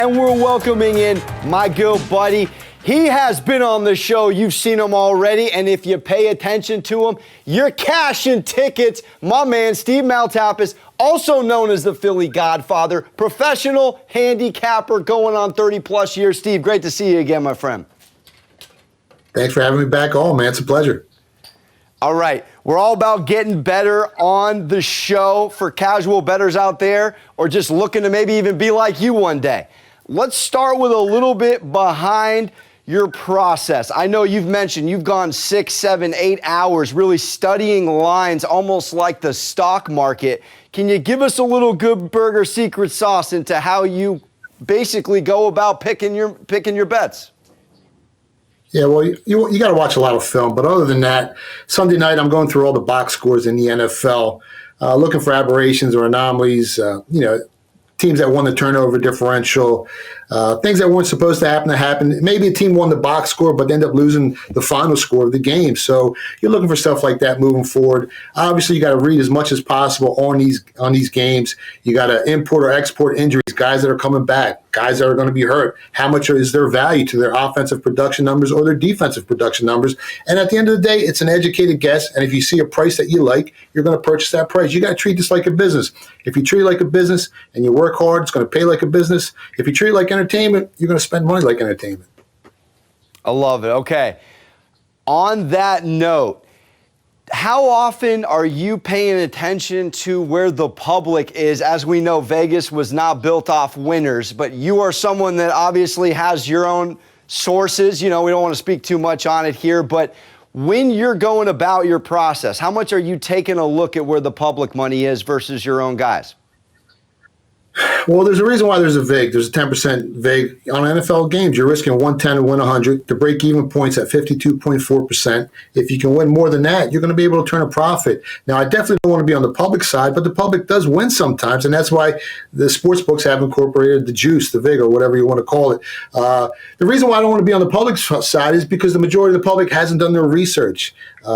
And we're welcoming in my good buddy. He has been on the show. You've seen him already. And if you pay attention to him, you're cashing tickets. My man, Steve Maltepes, also known as the Philly Godfather, professional handicapper going on 30-plus years. Steve, great to see you again, my friend. Thanks for having me back on, man. It's a pleasure. All right. We're all about getting better on the show for casual bettors out there or just looking to maybe even be like you one day. Let's start with a little bit behind your process. I know you've mentioned you've gone 6, 7, 8 hours really studying lines almost like the stock market. Can you give us a little Good Burger secret sauce into how you basically go about picking your bets? Yeah, well, you got to watch a lot of film. But other than that, Sunday night I'm going through all the box scores in the NFL, looking for aberrations or anomalies, teams that won the turnover differential, things that weren't supposed to happen. Maybe a team won the box score, but end up losing the final score of the game. So you're looking for stuff like that moving forward. Obviously, you got to read as much as possible on these games. You got to import or export injuries, guys that are coming back, guys that are going to be hurt. How much is their value to their offensive production numbers or their defensive production numbers? And at the end of the day, it's an educated guess. And if you see a price that you like, you're going to purchase that price. You got to treat this like a business. If you treat it like a business and you work hard, it's going to pay like a business. If you treat it like entertainment, you're going to spend money like entertainment. I love it. Okay. On that note, how often are you paying attention to where the public is? As we know, Vegas was not built off winners, but you are someone that obviously has your own sources. We don't want to speak too much on it here, but when you're going about your process, how much are you taking a look at where the public money is versus your own guys? Well, there's a reason why there's a VIG. There's a 10% VIG. On NFL games, you're risking 110 to win 100. The break-even point's at 52.4%. If you can win more than that, you're going to be able to turn a profit. Now, I definitely don't want to be on the public side, but the public does win sometimes, and that's why the sports books have incorporated the juice, the VIG, or whatever you want to call it. The reason why I don't want to be on the public side is because the majority of the public hasn't done their research.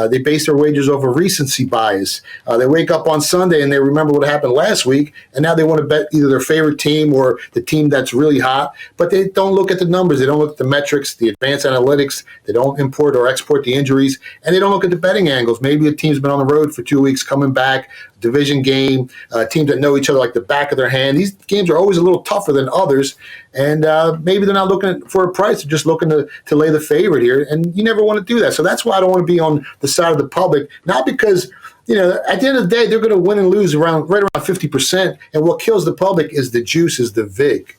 They base their wagers off of recency bias. They wake up on Sunday and they remember what happened last week, and now they want to bet either their favorite team or the team that's really hot, but they don't look at the numbers. They don't look at the metrics, the advanced analytics. They don't import or export the injuries, and they don't look at the betting angles. Maybe a team's been on the road for 2 weeks, coming back, division game, teams that know each other like the back of their hand. These games are always a little tougher than others, and maybe they're not looking for a price. They're just looking to lay the favorite here, and you never want to do that. So that's why I don't want to be on the side of the public, not because at the end of the day, they're going to win and lose right around 50%. And what kills the public is the juice, is the VIG.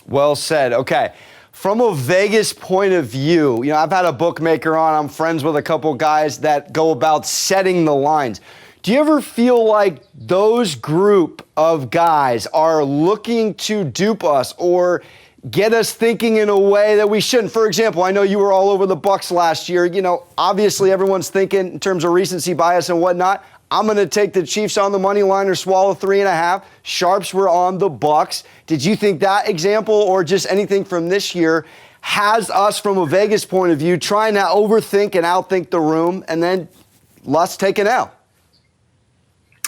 Well said. Okay. From a Vegas point of view, I've had a bookmaker on. I'm friends with a couple guys that go about setting the lines. Do you ever feel like those group of guys are looking to dupe us or get us thinking in a way that we shouldn't? For example, I know you were all over the Bucks last year. Obviously everyone's thinking in terms of recency bias and whatnot. I'm going to take the Chiefs on the money line or swallow 3.5. Sharps were on the Bucks. Did you think that example or just anything from this year has us from a Vegas point of view trying to overthink and outthink the room and then let's take it out?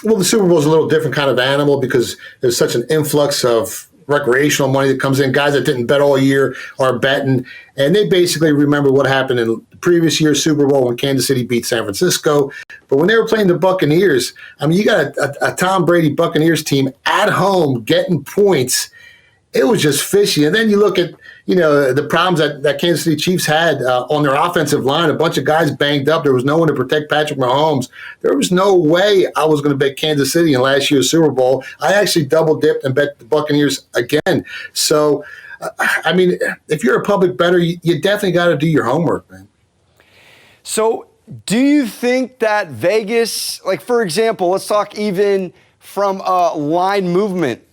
Well, the Super Bowl is a little different kind of animal because there's such an influx of recreational money that comes in. Guys that didn't bet all year are betting, and they basically remember what happened in the previous year's Super Bowl when Kansas City beat San Francisco. But when they were playing the Buccaneers, you got a Tom Brady Buccaneers team at home getting points. It was just fishy. And then you look at the problems that Kansas City Chiefs had on their offensive line. A bunch of guys banged up. There was no one to protect Patrick Mahomes. There was no way I was going to bet Kansas City in last year's Super Bowl. I actually double dipped and bet the Buccaneers again. So, if you're a public bettor, you definitely got to do your homework, man. So do you think that Vegas, like for example, let's talk even from a line movement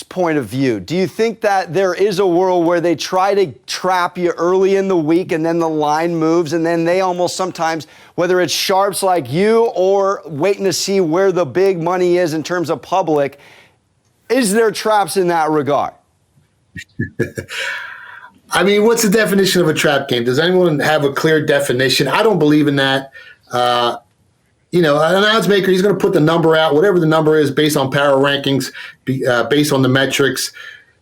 point of view, do you think that there is a world where they try to trap you early in the week and then the line moves and then they almost sometimes, whether it's sharps like you or waiting to see where the big money is in terms of public, is there traps in that regard? What's the definition of a trap game? Does anyone have a clear definition? I don't believe in that. An odds maker, he's going to put the number out, whatever the number is, based on power rankings, based on the metrics.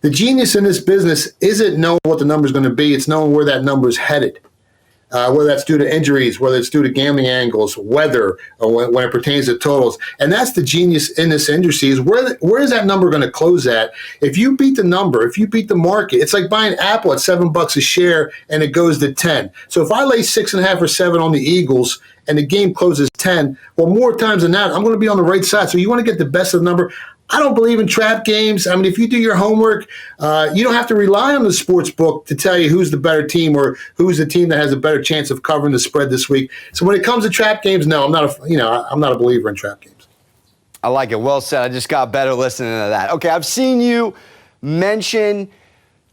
The genius in this business isn't knowing what the number is going to be. It's knowing where that number is headed. Whether that's due to injuries, whether it's due to gambling angles, weather, or when it pertains to totals. And that's the genius in this industry is where is that number going to close at? If you beat the number, if you beat the market, it's like buying Apple at $7 a share and it goes to 10. So if I lay 6.5 or 7 on the Eagles and the game closes 10, well, more times than that, I'm going to be on the right side. So you want to get the best of the number. I don't believe in trap games. I mean, if you do your homework, you don't have to rely on the sports book to tell you who's the better team or who's the team that has a better chance of covering the spread this week. So when it comes to trap games, no, I'm not a believer in trap games. I like it. Well said. I just got better listening to that. Okay, I've seen you mention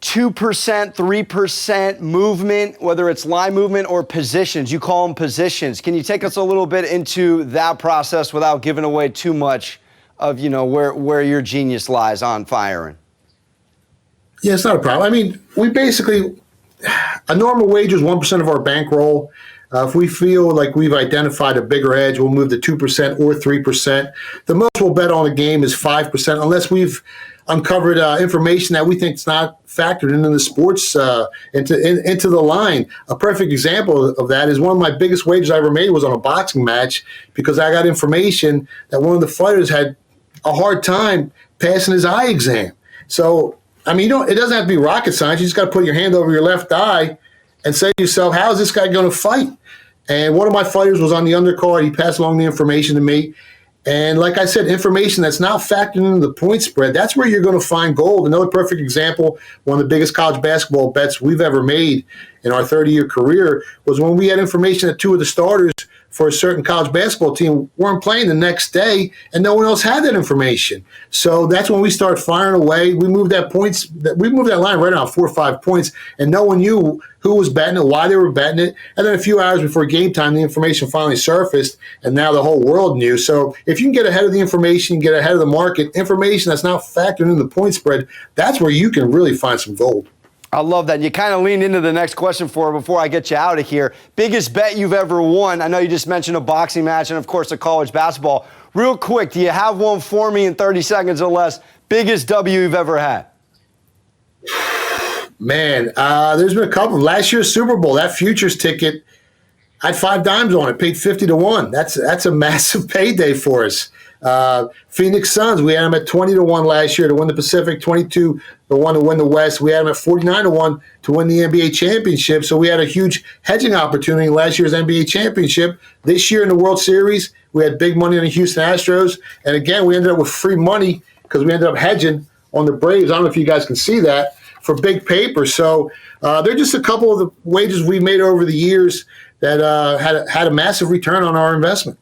2%, 3% movement, whether it's line movement or positions. You call them positions. Can you take us a little bit into that process without giving away too much of, where your genius lies on firing? Yeah, it's not a problem. I mean, we basically, a normal wager is 1% of our bankroll. If we feel like we've identified a bigger edge, we'll move to 2% or 3%. The most we'll bet on a game is 5%, unless we've uncovered information that we think is not factored into the sports, into the line. A perfect example of that is one of my biggest wagers I ever made was on a boxing match because I got information that one of the fighters had a hard time passing his eye exam. So, I mean, it doesn't have to be rocket science. You just got to put your hand over your left eye and say to yourself, how is this guy going to fight? And one of my fighters was on the undercard. He passed along the information to me. And like I said, information that's not factored into the point spread, that's where you're going to find gold. Another perfect example, one of the biggest college basketball bets we've ever made in our 30-year career was when we had information that 2 of the starters for a certain college basketball team weren't playing the next day, and no one else had that information. So that's when we start firing away. We moved that line right around 4 or 5 points, and no one knew who was betting it, why they were betting it. And then a few hours before game time, the information finally surfaced, and now the whole world knew. So if you can get ahead of the information, get ahead of the market, information that's not factored into the point spread, that's where you can really find some gold. I love that. You kind of leaned into the next question before I get you out of here. Biggest bet you've ever won? I know you just mentioned a boxing match and, of course, a college basketball. Real quick, do you have one for me in 30 seconds or less? Biggest W you've ever had? Man, there's been a couple. Last year's Super Bowl, that futures ticket, I had 5 dimes on it, paid 50 to 1. That's a massive payday for us. Phoenix Suns, we had them at 20 to 1 last year to win the Pacific, 22 to 1 to win the West. We had them at 49 to 1 to win the NBA championship. So we had a huge hedging opportunity in last year's NBA championship. This year in the World Series, we had big money on the Houston Astros. And again, we ended up with free money because we ended up hedging on the Braves. I don't know if you guys can see that for big paper. So they're just a couple of the wagers we've made over the years that had a massive return on our investment.